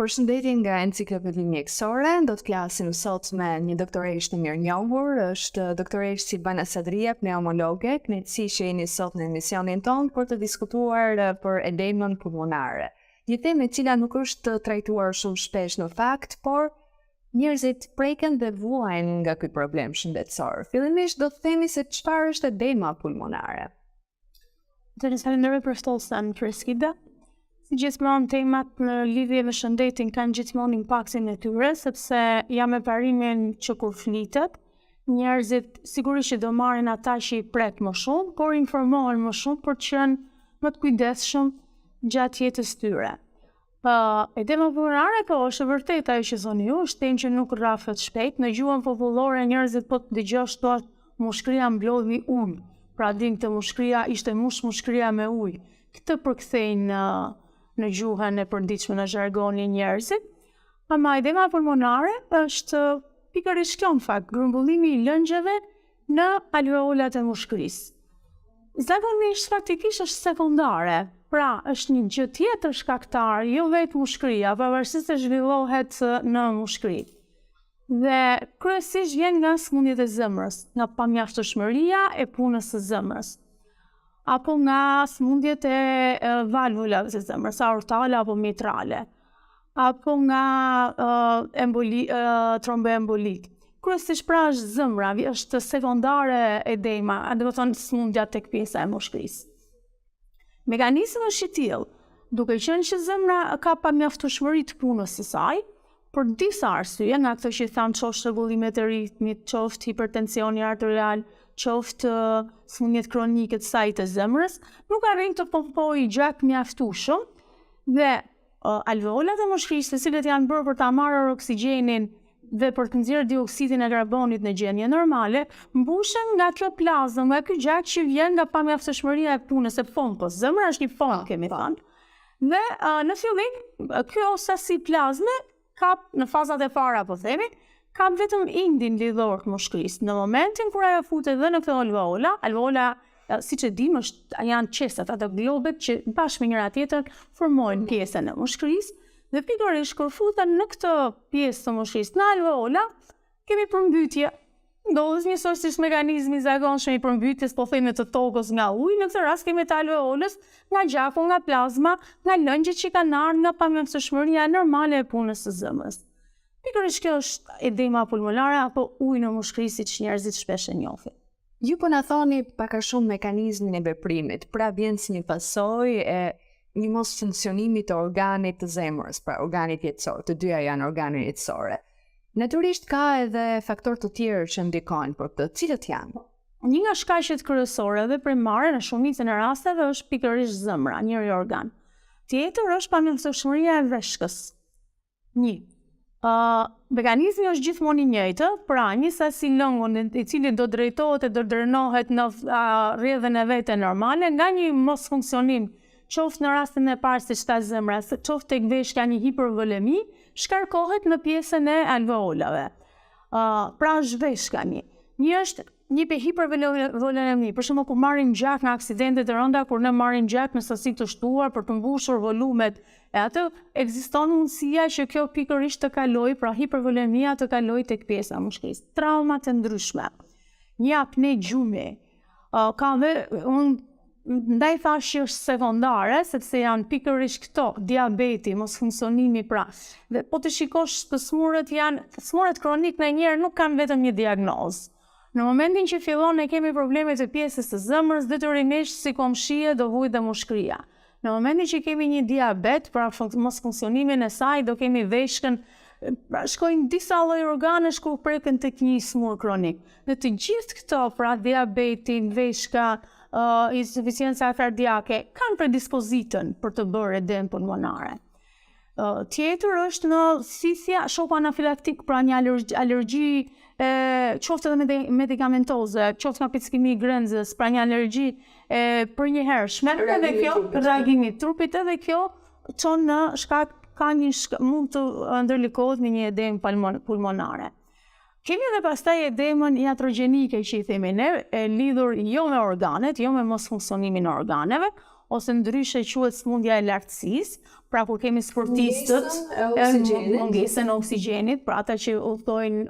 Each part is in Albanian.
Përshëndetje nga Enciklopedia Mjekësore. Do të flasim sot me një doktoresh të mirënjohur, është doktoresh Silvana Sadria, pneumologe, kënaqësi që jeni sot në emisionin tonë për të diskutuar për edemën pulmonare. Një temë e cila nuk është trajtuar shumë shpesh në fakt, por njerëzit preken dhe vuajnë nga ky problem shëndetësor. Fillimisht do të themi se çfarë është edema pulmonare. Të falenderoj për ftesën, Freskida. Si gjithmonë temat në lidhje me shëndetin kanë gjithmonë impaktin e tyre, sepse jam me parimin që kur flitet, njerëzit sigurisht që do marrin ata që i prek më shumë, por informohen më shumë për të qenë më të kujdesshëm gjatë jetës tyre. Edema pulmonare është e vërtetë ajo që thoni ju, është temë që nuk rrafet shpejt. Në gjuhën popullore njerëzit po të dëgjosh thotë mushkëria mblodhi ujë. Pra din këtë mushkëria ishte mushkëria me ujë. Këtë përkthejnë në gjuhën e përditshme në zhargonin njerëzit. Ama edema pulmonare është pikërisht kjo në fakt, grumbullimi i lëngjeve në alveolat e mushkërisë. Zakonisht faktikisht është sekondare, pra është një gjë tjetër shkaktar, jo vetë mushkëria, pavarësisht se zhvillohet në mushkëri. Dhe kryesisht vjen nga sëmundjet e zemrës, nga pamjaftueshmëria e punës së zemrës, apo nga sëmundjet e valvulave të zemrës, aortale apo mitrale, apo nga tromboembolit. Kryesisht pra është zemra, është sekondare edema, do të thonë sëmundja tek pjesa e mushkërisë. Mekanizmi është i tillë, duke qenë që zemra ka pamjaftueshmëri të punës së saj, për disa arsye, nga këto që thamë qoftë rregullimet e ritmit, qoftë hipertensioni arterial, qoftë sëmundjet kronike të saj të zemrës, nuk arrin të pompojë gjak mjaftueshëm dhe alveolat e mushkërisë, të cilët janë bërë për ta marrë oksigjenin dhe për të nxjerrë dioksidin e karbonit në gjendje normale, mbushen nga kjo plazmë, nga ky gjak që vjen nga pamjaftueshmëria e punës së pompës. Zemra është një pompë, kemi thënë. Dhe në fillim, kjo sasi plazme kap në fazat e para, po themi, kap vetëm indin lidhor të mushkërisë. Në momentin kur ajo futet dhe në këto alveola, siç e dim, janë qesat, ato globet që bashkë me njëra tjetrën formojnë pjesën e mushkërisë, dhe pikërisht kur futen në këtë pjesë të mushkërisë në alveola, kemi përmbytje. Ndodhet njësoj si mekanizmi i zakonshëm i përmbytjes, po themi të tokës nga uji, në këtë rast kemi të alveolës, nga gjaku, nga plazma, nga lëngjet që kanë ardhur nga pamjaftueshmëria normale e punës së zemrës. Pikërisht kjo është edema pulmonare apo uji në mushkërisë që njerëzit shpesh e njohin. Ju po na thoni pak a shumë mekanizmin e veprimit, pra vjen si një pasojë e një mos funksionimi të organit të zemrës, pra organit jetësor, të dyja janë organe jetësore. Natyrisht ka edhe faktorë të tjerë që ndikojnë për këtë, cilët janë? Një nga shkaqet kryesore dhe primare në shumicën e rasteve është pikërisht zemra, njëri organ. Tjetër është pamjaftueshmëria e veshkës. Mekanizmi është gjithmonë i njëjtë, pra një sasi lëngun i cili do drejtohet e do drenohet në rrjedhën e vete normale nga një mos funksionim, qoftë në rastin e parë siç tha zemra, qoftë tek veshka një hipervolemi, shkarkohet në pjesën e alveolave. Pra është veshka një. Një është një hipervolemi, për shembull kur marrin gjak nga aksidentet e rënda, kur ne marrim gjak në sasi të shtuar për të mbushur volumet, e atë ekziston mundësia që kjo pikërisht të kalojë, pra hipervolemia të kalojë tek pjesa e mushkërisë. Trauma të ndryshme, një apne gjumi, ka dhe ndaj thash që është sekondare, sepse janë pikërisht këto, diabeti, mos funksionimi pra. Dhe po të shikosh të smurët kronik në njerë nuk kanë vetëm një diagnozë. Në momentin që fillon ne kemi probleme të pjesës të zemrës, detyrimisht si komshie do vujt dhe mushkëria. Në momentin që kemi një diabet, pra mos funksionimin e saj, do kemi veshkën, pra shkojnë disa lloj organesh ku preken tek një smur kronik. Dhe të gjithë këto, pra diabetin, veshka, insuficienca kardiake, kanë predispozitën për të bërë edem pulmonare. Tjetër është në sithja shoku anafilaktik, pra një alergji, qoftë edhe medikamentoze, qoftë nga pickimi i grenzës, pra një alergji për një hershme, edhe kjo reagimi i trupit, edhe kjo çon në shkak mund të ndërlikohet me një edem pulmonare. Kemi edhe pastaj edemën iatrogenike që i themi ne, lidhur jo me organet, jo me mos funksionimin e organeve, ose ndryshe quhet sëmundja e lartësisë, pra kur kemi sportistët, mungesën e oksigjenit, pra ata që udhtojnë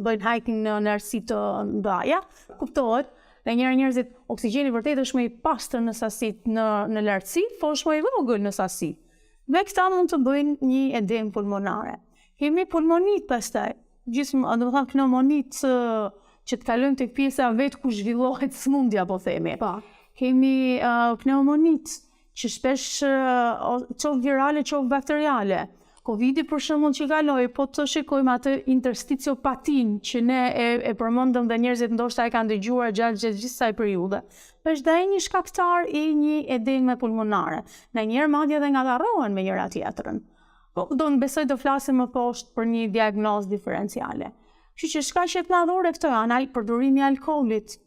bëjnë hiking në lartësi të ndaja, kuptohet. Dhe njerëzit oksigjeni vërtet është më i pastër në sasi në lartësi, po është më i vogël në sasi. Dhe këta mund të bëjnë një edem pulmonare. Kemi pulmonit pastaj, domethënë pneumonit që të kalojmë tek pjesa vetë ku zhvillohet sëmundja, po themi. Kemi pneumonit që shpesh qoftë virale, qoftë bakteriale. Covidi për shembull që kaloi, po të shikojmë atë interstitiopatin që ne e përmendëm dhe njerëzit ndoshta e kanë dëgjuar gjatë gjithë kësaj periudhe. Është dhe një shkaktar i një edeme pulmonare. Ndonjëherë madje edhe ngatarrohen me njëra tjetrën. Po do të besoj të flasim më poshtë për një diagnozë diferenciale. Kështu që shkaqet madhore këto janë përdorimi i alkoolit,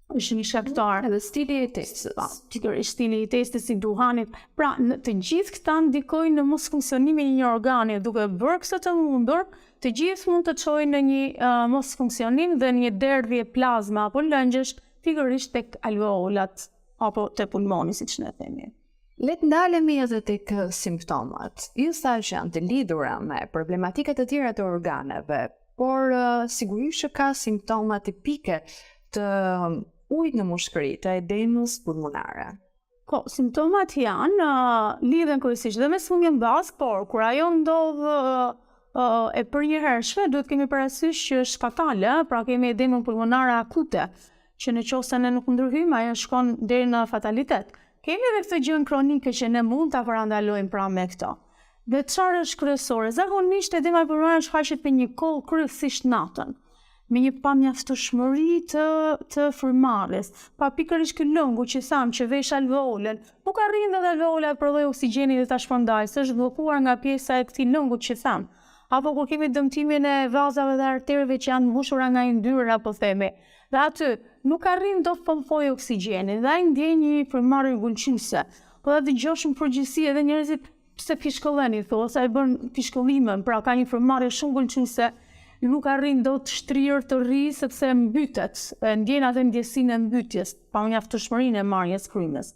është një shkaktar. Edhe stili i jetesës. Sigurisht stili i jetesës, si duhanit. Pra, të gjithë këta ndikojnë në mos funksionimin e një organi, duke bërë këtë të mundur, të gjithë mund të çojnë në një mos funksionim dhe një derdhje plazma apo lëngjësh, pikërisht tek alveolat apo te pulmoni, siç ne themi. Le të ndalemi edhe tek simptomat. Ju thash janë të lidhura me problematika të tjera të organeve, por sigurisht që ka simptoma tipike të ujit në mushkëri, të edemës pulmonare. Po, simptomat janë lidhen kryesisht dhe me sëmundjen bazë, por kur ajo ndodh e përnjëhershme, duhet kemi parasysh që është fatale, pra kemi edemën pulmonare akute, që në qoftë se ne nuk ndërhyjmë, ajo shkon deri në fatalitet. Kemi edhe këtë gjën kronike që ne mund ta parandalojmë pra me këto. Dhe çfarë është kryesore? Zakonisht edema pulmonare shfaqet me një koll kryesisht natën, me një pamjaftueshmëri të frymarrjes. Pa pikërisht ky lëngu që tham që vesh alveolën, nuk arrin edhe alveola të prodhojë oksigjenin dhe ta shpërndajë, është bllokuar nga pjesa e këtij lëngut që tham. Apo kur kemi dëmtimin e vazave dhe arterëve që janë mbushura nga yndyrra, po themi. Dhe aty nuk arrin dot të pompojë oksigjenin, dhe ai ndjen një frymarrje gulqyse. Po ta dëgjosh në përgjithësi edhe njerëzit pse pishkolleni, thosë ai bën pishkollimin, pra ka një frymarrje shumë gulqyse. Nuk arrin do të shtrirë të rri sepse mbytet, ndjen atë ndjesinë e mbytjes, pa mjaftueshmërinë e marrjes krymës,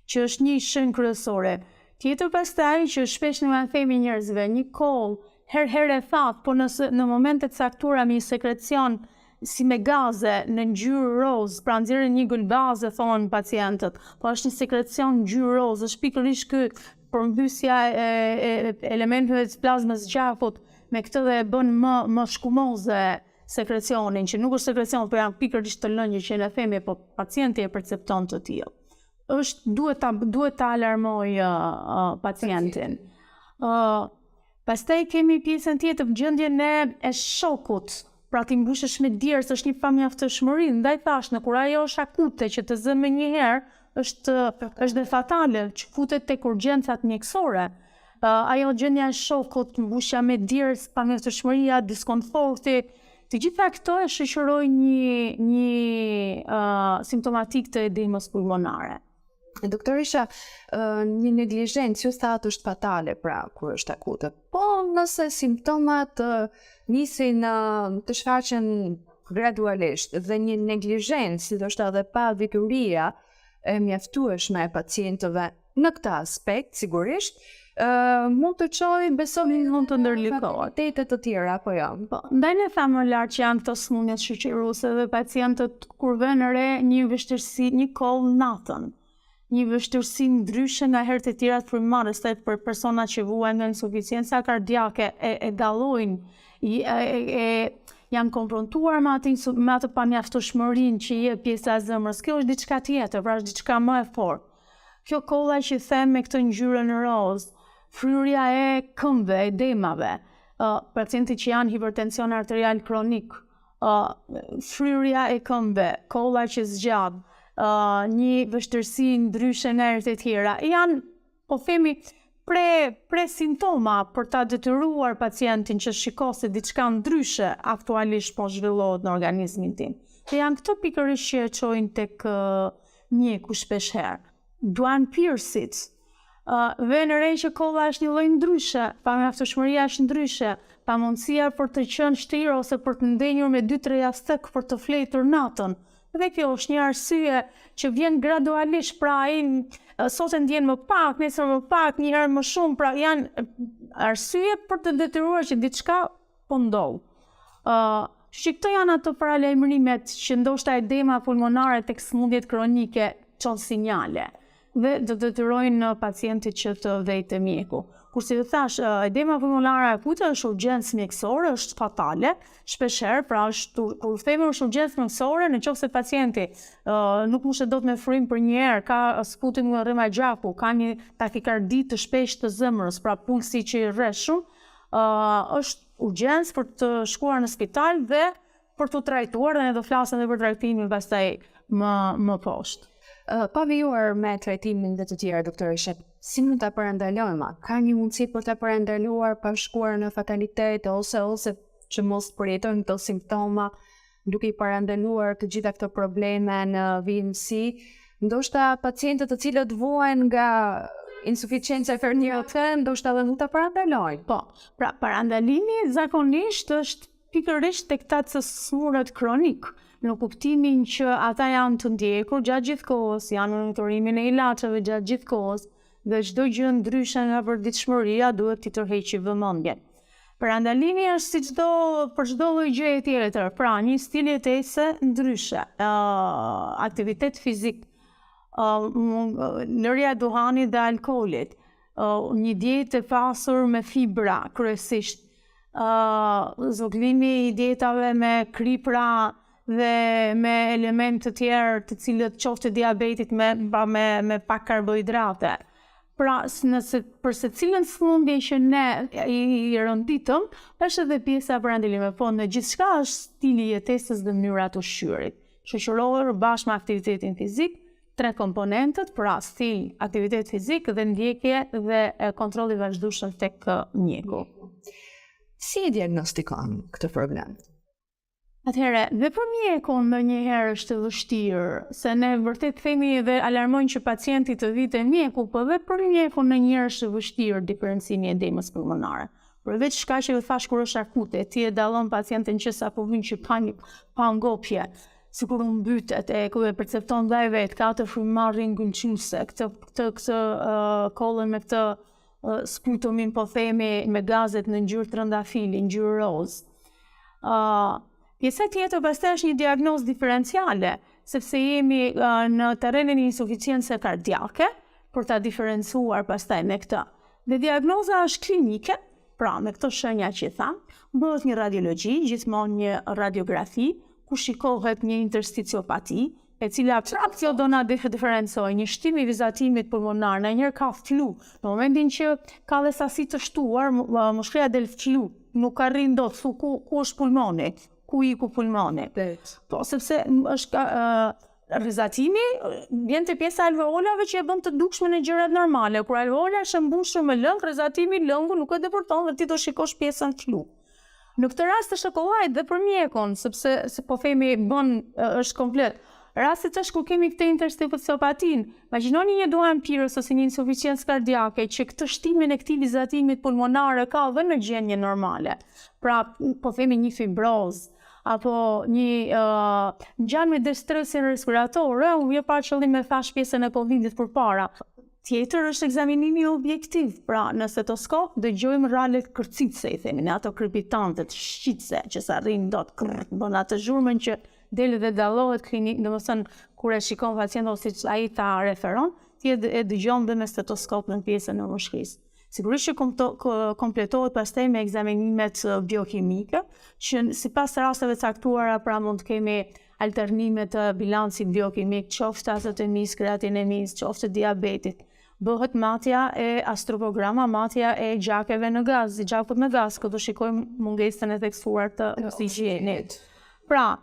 që është një shenjë kryesore. Tjetër pastaj që shpesh ne themi njerëzve, një koll herë e thatë, po në momente të caktuara me një sekrecion si me gaze në ngjyrë roz, pra nxjerrin një gulbaze thonë pacientët, po është një sekrecion ngjyrë roz, është pikërisht ky përmbysja e elementeve të plazmës gjafut. Me këtë dhe e bën më shkumoze sekrecionin, që nuk është sekrecjon, por janë pikërisht të lëngjë që ne themi, po pacienti e percepton të tillë. Duhet ta alarmoj pacientin. Pastaj kemi pjesën tjetër, gjendjen e shokut, pra ti mbushesh me djersë, është një pamjaftueshmëri, ndaj thashë, kur ajo është akute që të zënë më një herë, është dhe fatale, që futet tek urgjencat mjekësore. Ajo gjendja e shokut, mbushja me djersë, pamjaftueshmëria, diskomforti, të gjitha këto e shoqërojnë një simptomatik të edemës pulmonare. Doktorisha, një neglizhencë ju thatë është fatale pra kur është akute, po nëse simptomat nisin të shfaqen gradualisht dhe një neglizhencë, sidoshta edhe pa vituria e mjaftueshme e pacientëve në këtë aspekt, sigurisht, mund të çojë besonin mund të ndërlikohet. Fatalitetet të tjera apo jo. Po, ndaj ne thamë më lart që janë këto sëmundjet shoqëruese dhe pacientët kur vënë re një vështirësi, një koll natën, një vështirësi ndryshe nga herët e tjera të frymarrjes, për persona që vuajnë nga insuficiencia kardiake e dallojnë, janë konfrontuar me atë pamjaftueshmërinë që jep pjesa e zemrës. Kjo është diçka tjetër, pra është diçka më e fortë. Kjo kolla që them me këtë ngjyrën roz, fryrja e këmbëve, edemave, pacientët që janë hipertension arterial kronik, fryrja e këmbëve, kolla që zgjat, një vështirësi ndryshe nga herët e tjera, janë, po themi, pre simptoma për ta detyruar pacientin që shikoj se diçka ndryshe aktualisht po zhvillohet në organizmin tim. Dhe janë këto pikërisht që e çojnë tek mjeku shpesh herë. Duan pirsit, vënë re që kolla është një lloj ndryshe, pamjaftueshmëria është ndryshe, pamundësia për të qenë shtirë ose për të ndenjur me 2-3 jashtëk për të fletur natën, Dhe kjo është një arsye që vjen gradualisht, pra ai sot e ndjen më pak, nesër më pak, një herë më shumë, pra janë arsye për të detyruar që diçka po ndodh. Që këto janë ato paralajmërimet që ndoshta edema pulmonare tek sëmundjet kronike çon sinjale dhe do detyrojnë pacientit që të vejë te mjeku. Kurse ju thash, edema pulmonare akute është urgjencë mjekësore, është fatale, shpeshherë, pra kur themi është urgjencë mjekësore, nëse pacienti nuk mushet dot me frym për një herë, ka sputim nga rrema e gjaku, ka një takikardi të shpeshtë të zemrës, pra pulsi që i rreth shumë, është urgjencë për të shkuar në spital dhe për të trajtuar, dhe ne do flasim edhe për trajtimin pastaj më poshtë. Pa vijuar me trajtimin dhe të tjera, doktoreshe, si mund ta parandalojmë? Ka një mundësi për ta parandaluar pa shkuar në fatalitet ose që mos përjetojnë këto simptoma, duke i parandaluar të gjitha këto probleme në vijimësi, ndoshta pacientët të cilët vuajnë nga insuficienca kardioke, ndoshta edhe mund ta parandalojnë. Po, pra parandalimi zakonisht është pikërisht tek ata të smurët kronik, në kuptimin që ata janë të ndjekur gjatë gjithë kohës, janë në monitorimin e ilaçeve gjatë gjithë kohës, dhe çdo gjë ndryshe nga përditshmëria duhet t'i tërheqë vëmendjen. Parandalimi është si për çdo lloj gjëje tjetër, pra një stil jetese ndryshe, aktivitet fizik, lërja e duhanit dhe alkoolit, një dietë e pasur me fibra kryesisht, zvoglimi i dietave me kripra dhe me elemente të tjerë të cilët qoftë diabetit me pak karbohidrate. Pra, për secilën sëmundje që ne i rënditëm, është edhe pjesa e parandalimit, po në gjithçka është stili jetesës dhe mënyrat ushqyerit. Shoqërohet bashkë me aktivitetin fizik, tre komponentët, pra stil, aktivitet fizik dhe ndjekje dhe kontrolli i vazhdueshëm tek mjeku. Si e diagnostikon këtë problem? Atëherë, dhe për mjekun ndonjëherë është vështirë, se ne vërtet themi dhe alarmojnë që pacienti të vijë te mjeku, por edhe për mjekun ndonjëherë është vështirë diferencimi i edemës pulmonare. Përveç shkaqeve thash kur është akute, ti e dallon pacientin që sapo vjen që pa ngopje, sikur u mbytet, ku e percepton dhe vetë, ka të frymëmarrjen ngulçuese, këtë kollën me këtë sputumin, po themi, me gazet në ngjyrë trëndafili, ngjyrë roz. Pjesa tjetër pastaj është një diagnozë diferenciale, sepse jemi në terrenin e insuficiencë kardiake, për ta diferencuar pastaj me këtë. Dhe diagnoza është klinike, pra me këto shenja që tham, bëhet një radiologji, gjithmonë një radiografi, ku shikohet një intersticiopati, e cila prapë do na diferencojë një shtim i vizatimit pulmonar, ndonjëherë ka flu, në momentin që ka dhe sasi të shtuar, mushkëja del flu, nuk arrin dot ku është pulmoni, ku iku pulmoni. Po, sepse është rizatimi vjen te pjesa e alveolave që e bën të dukshme në gjërat normale. Kur alveola është mbushur me lëng, rizatimi lëngu nuk e deporton dhe ti do shikosh pjesën flu. Në këtë rast është kollajt dhe për mjekun, sepse po themi është komplet. Rastet është ku kemi këtë intersticiopatinë. Imagjinoni një duhan pirës ose një insuficiencë kardiake që këtë shtimin e këtij vizatimit pulmonare ka dhe në gjendje normale. Pra, po themi një fibrozë, apo një ngjarje me stresin respirator, unë pa qëllim me thash pjesën e Covidit përpara. Tjetër është ekzaminimi objektiv, pra në stetoskop dëgjojmë rralet kërcitse, i themi, në ato krepitante, shqitse, që sa rrin dot, bën atë zhurmën që del dhe dallohet klinik, domethënë kur e shikon pacientin ose ai ta referon, ti e dëgjon dhe me stetoskop në pjesën e mushkisë. Sigurisht që kompletohet pastaj me ekzaminimet biokimike, që sipas rasteve caktuara pra mund të kemi alternime të bilancit biokimik, qoftë azotemis, kreatinemis, qoftë diabetit. Bëhet matja e astrograma, matja e gjakeve në gaz, gjakut me gaz, këtu shikojmë mungesën e theksuar të oksigjenit. Pra,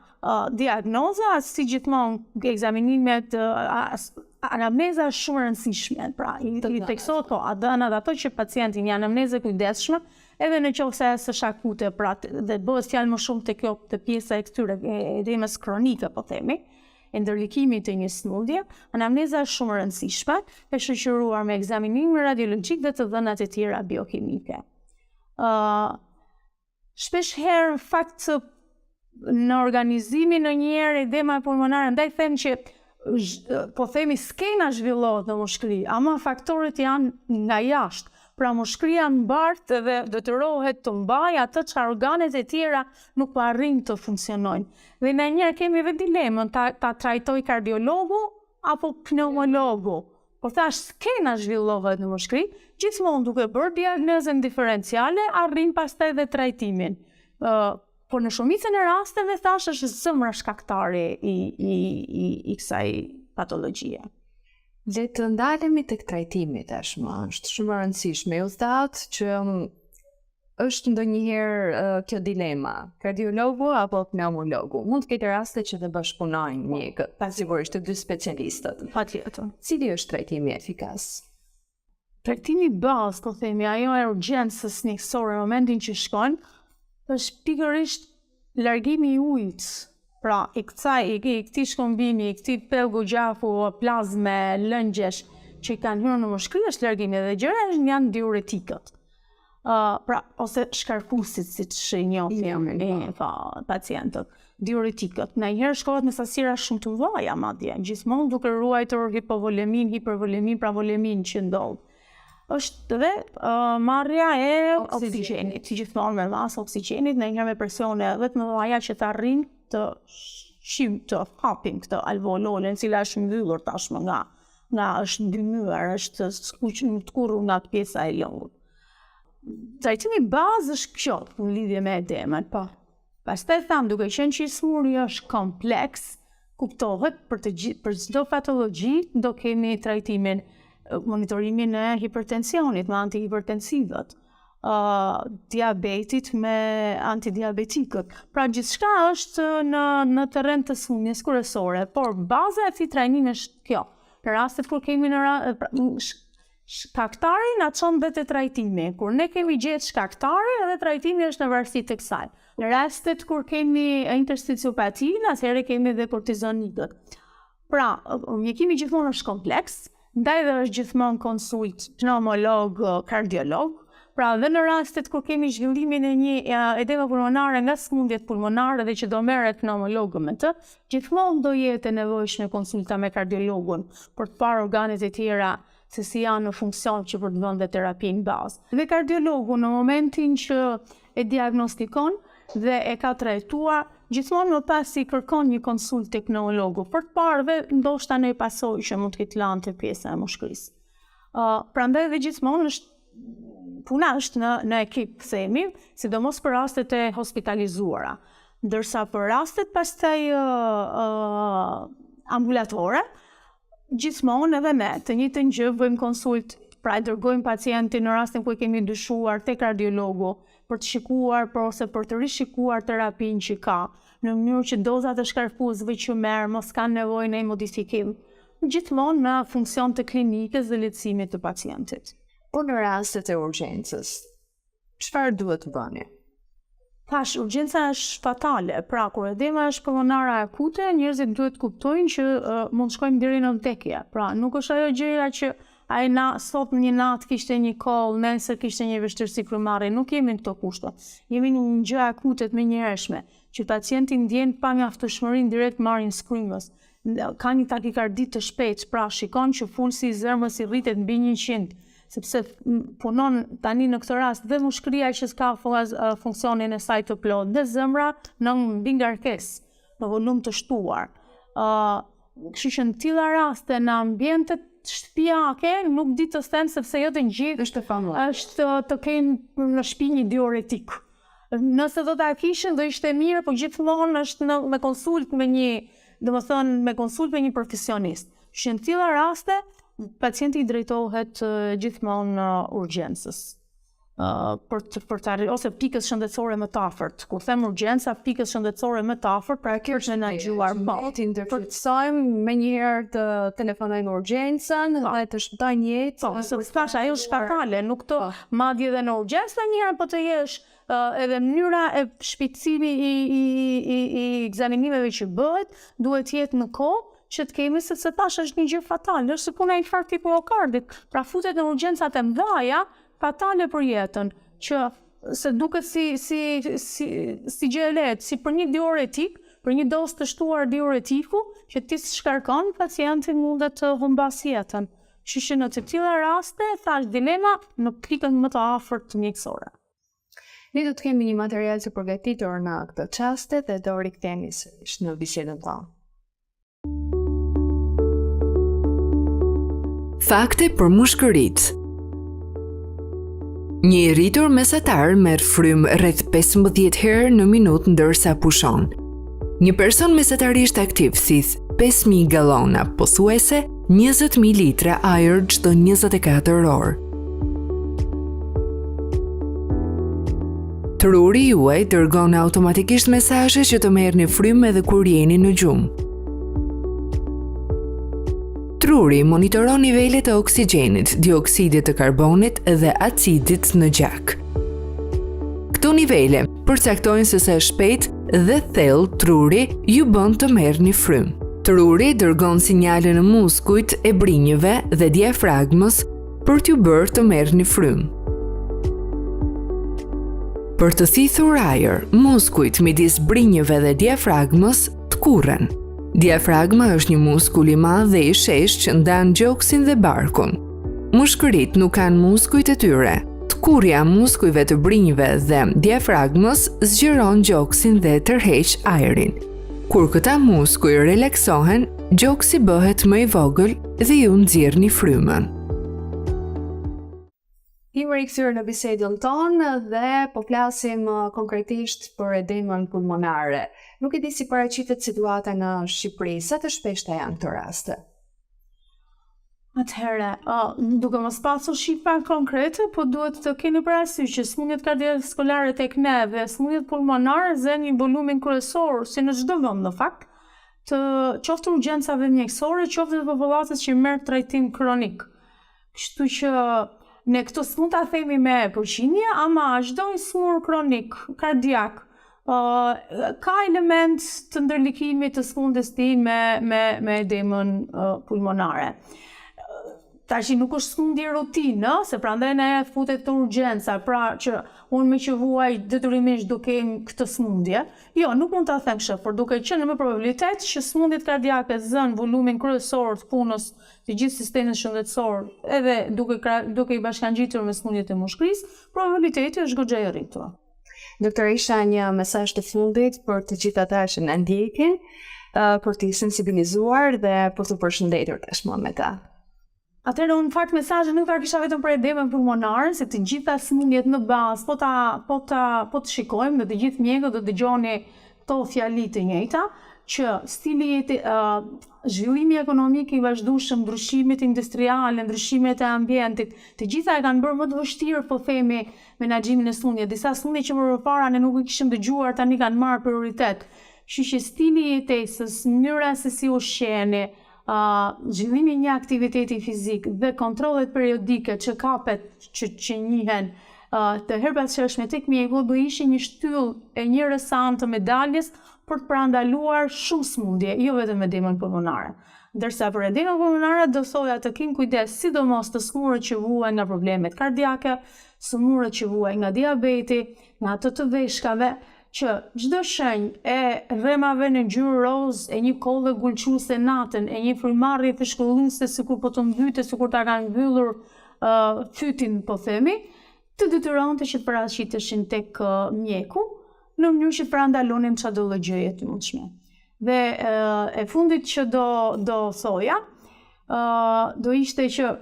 diagnoza, si gjithmonë ekzaminimet, anamneza është shumë e rëndësishme, pra i theksohet dhënat ato që pacienti një anamnezë kujdesshme, edhe në qoftë se është akute, pra dhe bëhet fjalë më shumë te kjo te pjesa e këtyre edemës kronike, po themi, e ndërlikimit të një sëmundje, anamneza është shumë e rëndësishme, e shoqëruar me ekzaminim radiologjik dhe të dhënat e tjera biokimike. Shpesh herë në fakt në organizimin në njerë edema pulmonare, ndaj them që po themi skena zhvillohet në mushkëri, ama faktorët janë nga jashtë. Pra mushkëria mbartë dhe detyrohet të mbajë atë që organet e tjera nuk po arrin të funksionojnë. Dhe në njerë kemi edhe dilemën ta trajtoj kardiologu apo pneumologu. Po thash skena zhvillohet në mushkëri, gjithmonë duke bërë diagnozën diferenciale, arrin pastaj dhe trajtimin. Por në shumicën e rasteve thash është zemra shkaktari i kësaj patologjie. Le të ndalemi tek trajtimi tashmë. Është shumë e rëndësishme. Ju thatë që është ndonjëherë kjo dilema, kardiologu apo pneumologu. Mund të ketë raste që të bashkëpunojnë mjekët, sigurisht të dy specialistët. Patjetër. Cili është trajtimi efikas? Trajtimi bazë, po themi, ajo e urgjencës njësore në momentin që shkojnë, është pikërisht largimi i ujit. Pra, i këtij shkombimi, i këtij pelgu gjaku, plazme, lëngjesh që i kanë hyrë në mushkëri është largimi dhe gjëra janë diuretikët. Pra, ose shkarkusit, si që njohin pacientët, diuretikët. Ndonjëherë shkohet në sasira shumë të mëdha madje, gjithmonë duke ruajtur hipovolemin, hipervolemin, pra volemin që ndodh. Është dhe marrja e oksigjenit, si gjithmonë me masë oksigjenit, ndonjëherë me presione edhe të mëdha që të arrin të hapin këtë alveololën, cila është mbyllur tashmë nga është ndymyer, është skuqur nga pjesa e lëngut. Trajtimi bazë është kjo në lidhje me edemen, po. Pastaj tham, duke qenë që smuri është kompleks, kuptohet për çdo patologji do kemi trajtimin, monitorimin e hipertensionit me antihipertensivët, diabetit me antidiabetikët. Pra gjithçka është në terren të sumjes kryesore, por baza e këtij trajtimi është kjo. Në rastet kur kemi shkaktari na çon vetë trajtimi. Kur ne kemi gjetë shkaktari, edhe trajtimi është në varësi të kësaj. Në rastet kur kemi intersticiopatinë, atëherë kemi edhe kortizonikët. Pra, mjekimi gjithmonë është kompleks, ndaj dhe është gjithmonë konsult pneumolog, kardiolog. Pra, dhe në rastet kur kemi zhvillimin e një edema pulmonare nga sëmundjet pulmonare dhe që do merret pneumologë me të, gjithmonë do jetë e nevojshme konsulta me kardiologun për të parë organet e tjera se si janë në funksion që për të vënë terapinë bazë. Dhe kardiologu në momentin që e diagnostikon dhe e ka trajtuar, gjithmonë më pas i kërkon një konsult tek pneumologu për të parë dhe ndoshta në pasojë që mund të ketë lanë të pjesa e mushkërisë. Prandaj dhe gjithmonë puna është në ekip, themi, sidomos për rastet e hospitalizuara. Ndërsa për rastet pastaj ambulatore, gjithmonë edhe ne të njëjtën gjë bëjmë konsult, pra e dërgojmë pacientin në rastin ku e kemi dyshuar te kardiologu për të shikuar ose për të rishikuar terapinë që ka, në mënyrë që dozat e shkarkuzëve që merr mos kanë nevojë në modifikim, gjithmonë në funksion të klinikës dhe lehtësimit të pacientit. Po në rastet e urgjencës, çfarë duhet të bëni? Thash, urgjenca është fatale, pra kur edema është pulmonare akute, njerëzit duhet kuptojnë që mund shkojnë deri në vdekje. Pra nuk është ajo gjëja që ai sot një natë kishte një koll, nesër kishte një vështirësi krymare, nuk jemi në këto kushte. Jemi në një gjë akute të menjëhershme, që pacienti ndjen pa mjaftueshmërinë direkt marrjen skrymbës. Ka një takikardi të shpejtë, pra shikon që pulsi i zemrës i rritet mbi 100. Sepse punon tani në këtë rast dhe mushkëria që s'ka funksionin e saj të plot, dhe zemra në mbi ngarkesë, në volum të shtuar. Kështu që në tilla raste në ambientet shtëpiake nuk di të them sepse jo të gjithë është të kenë në shtëpi një diuretik. Nëse do ta kishin do ishte mirë, por gjithmonë është me konsult me një, domethënë me konsult me një profesionist. Që në tilla raste pacienti i drejtohet gjithmonë urgjencës, ose pikës shëndetësore më të afërt. Kur them urgjenca, pikës shëndetësore më të afërt, pra kjo është menaxhuar të interpretojmë menjëherë të telefonojnë urgjencën dhe të shpëtojnë jetë. Po, sepse thash ajo është fatale, nuk të madje edhe në urgjencë menjëherë po të jesh edhe mënyra e shpejtësimi i ekzaminimeve që bëhet duhet jetë në kohë që të kemi, sepse tash është një gjë fatale, është puna e infarktit miokardit. Pra futet në urgjencat e mëdha, fatale për jetën, që se duket si gjë e lehtë, si për një diuretik, për një dozë të shtuar diuretiku, që ti shkarkon, pacienti mundet të humbas jetën. Që në të tilla raste, thash dilema në klikën më të afërt mjekësore. Ne do të kemi një material të përgatitur në këtë çast dhe do rikthehemi sërish në bisedën tonë. Fakte për mushkëritë. Një i rritur mesatar merr frymë rreth 15 herë në minutë ndërsa pushon. Një person mesatarisht aktiv thith 5.000 gallona, pothuajse 20.000 litra ajër çdo 24 orë. Truri juaj dërgon automatikisht mesazhe që të merrni frymë edhe kur jeni në gjumë. Truri monitoron nivelet e oksigjenit, dioksidit të karbonit dhe acidit në gjak. Këto nivele përcaktojnë se sa shpejt dhe thellë truri ju bën të merrni frymë. Truri dërgon sinjale në muskujt e brinjëve dhe diafragmës për t'ju bërë të merrni frymë. Për të thithur ajër, muskujt midis brinjëve dhe diafragmës të kurren. Diafragma është një muskull i madh dhe i sheshtë që ndan gjoksin dhe barkun. Mushkërit nuk kanë muskujt e tyre. Tkurrja e muskujve të brinjëve dhe diafragmës zgjeron gjoksin dhe tërheq ajrin. Kur këta muskuj relaksohen, gjoksi bëhet më i vogël dhe ju nxjerrni frymën. Jemi rikthyer në bisedën tonë dhe po flasim konkretisht për edemën pulmonare. Nuk e di si paraqitet situata në Shqipëri, sa të shpeshta janë këto raste? Atëherë, duke mos pasur shifra konkrete, po duhet të keni parasysh që sëmundjet kardiovaskulare tek neve, sëmundjet pulmonare zënë një volumin kryesor, si në çdo vend në fakt, të qoftë urgjencave mjekësore, qoftë të popullatës që merr trajtim kronik. Kështu që ne këto s'mund ta themi me përqindje, ama çdo smur kronik, kardiak, ka element të ndërlikimit të sëmundjes tij me edemën pulmonare. Tash nuk është sëmundje rutinë, se prandaj ne futet të urgjenca, pra që unë me që vuaj detyrimisht do kem këtë sëmundje. Jo, nuk mund ta them kështu, por duke qenë me probabilitet që sëmundjet kardiake zën volumin kryesor të punës të gjithë sistemit shëndetësor, edhe duke i bashkangjitur me sëmundjet e mushkërisë, probabiliteti është goxha i rritur. Doktor, isha një mesazh të fundit për të gjithë ata që na ndjekin, për t'i sensibilizuar dhe për të përshëndetur tashmë me ta. Atëherë unë fakt mesazhin nuk ta kisha vetëm për edemën pulmonare, se të gjitha sëmundjet në bazë, po të shikojmë në të gjithë mjekët do dëgjoni këto fjali të njëjta, që stili zhvillimi ekonomik i vazhdueshëm, ndryshimet industriale, ndryshimet e ambientit, të gjitha e kanë bërë më të vështirë, po themi, menaxhimin e sëmundjeve. Disa sëmundje që më përpara ne nuk i kishim dëgjuar, tani kanë marrë prioritet. Kështu që stili i jetesës, mënyra se si ushqeni, zhvillimi i një aktiviteti fizik dhe kontrollet periodike që kapet që njihen të herpashershme tek mjeku do ishin një shtyllë e një rësan të medaljes për të parandaluar shumë sëmundje, jo vetëm edemën pulmonare. Ndërsa për edemën pulmonare do thoja të kenë kujdes sidomos të smurët që vuajnë nga problemet kardiake, smurët që vuajnë nga diabeti, nga ato të veshkave, që çdo shenjë e rremave në ngjyrë roz, e një kolle gulquese natën, e një frymarrje të shkëlluese sikur po të mbyte, sikur ta kanë mbyllur fytin, po themi, të detyronte që të paraqiteshin tek mjeku, në mënyrë që parandalonin çdo lloj gjëje të mundshme. Dhe e fundit që do thoja, do ishte që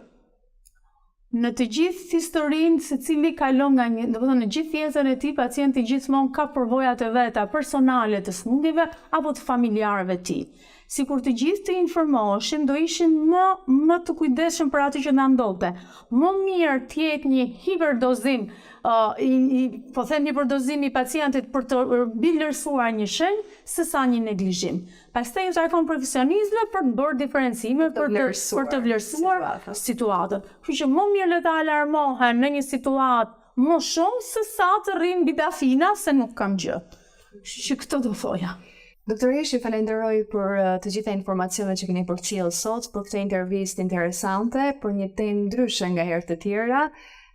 në të gjithë historinë se cili kalon nga në gjithë jetën e tij, pacienti gjithmonë ka përvojat e veta personale të sëmundjeve apo të familjarëve të tij. Sikur të gjithë të informoheshin, do ishin më të kujdesshëm për atë që na ndodhte. Më mirë të jetë një hiperdozim, po them një përdozim i pacientit për të bilërsuar një shenjë, sesa një neglizhim. Pastaj u takon profesionistëve për të bërë diferencime, për të vlerësuar situatën. Kështu që më mirë le të alarmohen në një situatë më shumë se sa të rrinë bidafina se nuk kam gjë. Kështu që këtë do thoja. Doktor Eshi, falenderoj për të gjitha informacionet që keni përcjellë sot, për këtë intervistë interesante, për një temë ndryshe nga herët e tjera.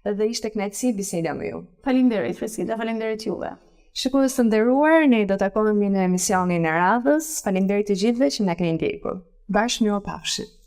dhe ishte kënaqësi biseda me ju. Faleminderit Fresida, faleminderit juve. Shikues të nderuar, ne do të takohemi në emisionin e radhës. Faleminderit të gjithëve që na keni ndjekur. Bashkë mirupafshim.